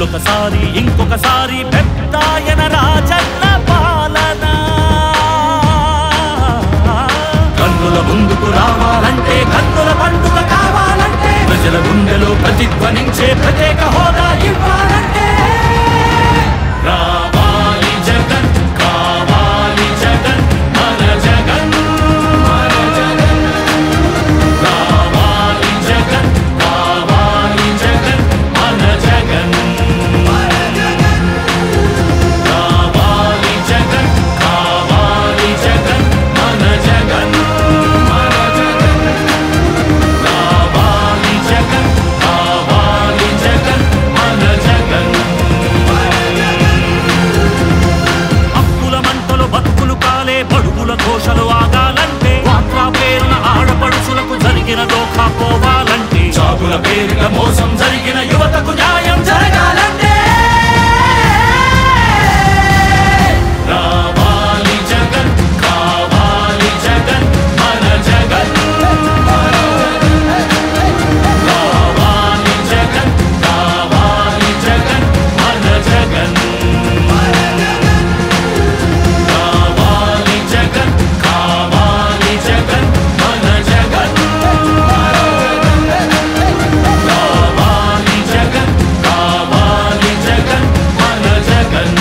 మళ్ళొకసారి ఇంకొకసారి పెద్దాయన రాజన్న పాలన కన్నుల ముందుకు రావాలంటే కన్నుల పండుగ కావాలంటే ప్రజల గుండెలో ప్రతిధ్వనించే ప్రత్యేక హోదా ఇవ్వాలంటే రావాలి జగన్ కావాలి జగన్ మన జగన్ మన జగన్ రావాలి జగన్ కావాలి జగన్ మన జగన్ మన జగన్ రావాలి జగన్ కావాలి జగన్ మన జగన్ మన జగన్ రావాలి జగన్ కావాలి జగన్ మన జగన్ అప్పుల మంటలు బతుకులు కాలే బడుగుల ఘోషలు ఆగాలంటే వాట్లా పేరున ఆడపడుచులకు జరిగిన దోఖా పోవాలంటే చాగుల పేరిట మోసం జరిగిన యువతకు న్యాయం జరగాలంటే రావాలి జగన్ కావాలి జగన్ మన జగన్ రావాలి జగన్ కావాలి జగన్ మన జగన్ రావాలి జగన్ కావాలి జగన్ మన జగన్ రావాలి జగన్ కావాలి జగన్ మన జగన్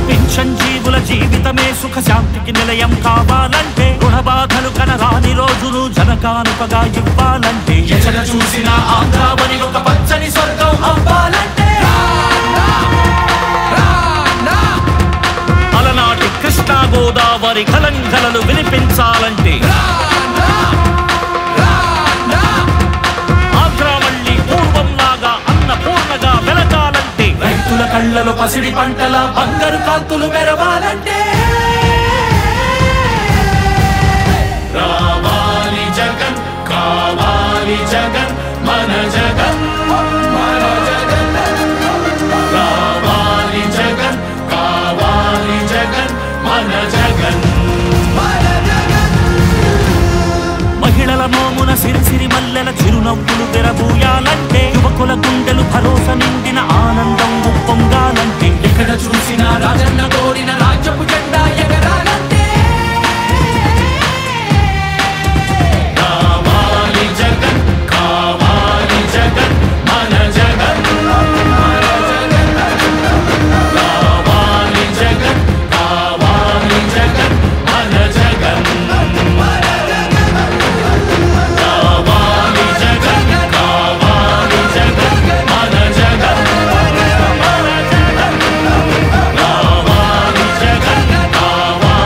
పింఛన్ జీవుల జీవితమే సుఖ శాంతికి నిలయం కావాలంటే రుణబాధలు కనరాని రోజులు జనకానుకగా ఇవ్వాలంటే ఎక్కడ చూసినా ఆంధ్రావని ఒక పచ్చని స్వర్గం అవ్వాలంటే అలనాటి కృష్ణా గోదావరి కలంకలలు వినిపించాలంటే ఆంధ్ర మళ్ళీ పూర్వంలాగా అన్నపూర్ణగా వెలగాలంటే రైతుల కళ్ళలో పసిడి పంటల బంగారు కాంతులు మెరవాలంటే రావాలి జగన్ కావాలి జగన్ మన జగన్ మన జగన్ రావాలి జగన్ కావాలి జగన్ మన జగన్ మన జగన్ మహిళల మోమున సిరిసిరి మల్లెల చిరునవ్వులు తెరబూయాలంటే యువకుల గుండెలు భరోసా నిండిన ఆనందం ఉప్పొంగాలంటే ఎక్కడ చూసినా రాజన్న కోరిన రాజ్యపు జెండా ఎగరాలంటే రావాలి జగన్ కావాలి జగన్ మన జగన్ మన జగన్ రావాలి జగన్ కావాలి జగన్ మన జగన్ రావాలి జగన్ కావాలి జగన్ మన జగన్ రావాలి జగన్ కావాలి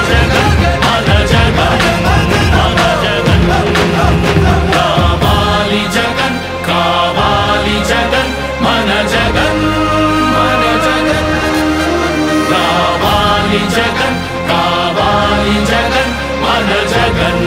జగన్ మన జగన్ మన జగన్ రావాలి జగన్ కావాలి జగన్ మన జగన్ మన జగన్ రావాలి జగన్ కావాలి జగన్ మన జగన్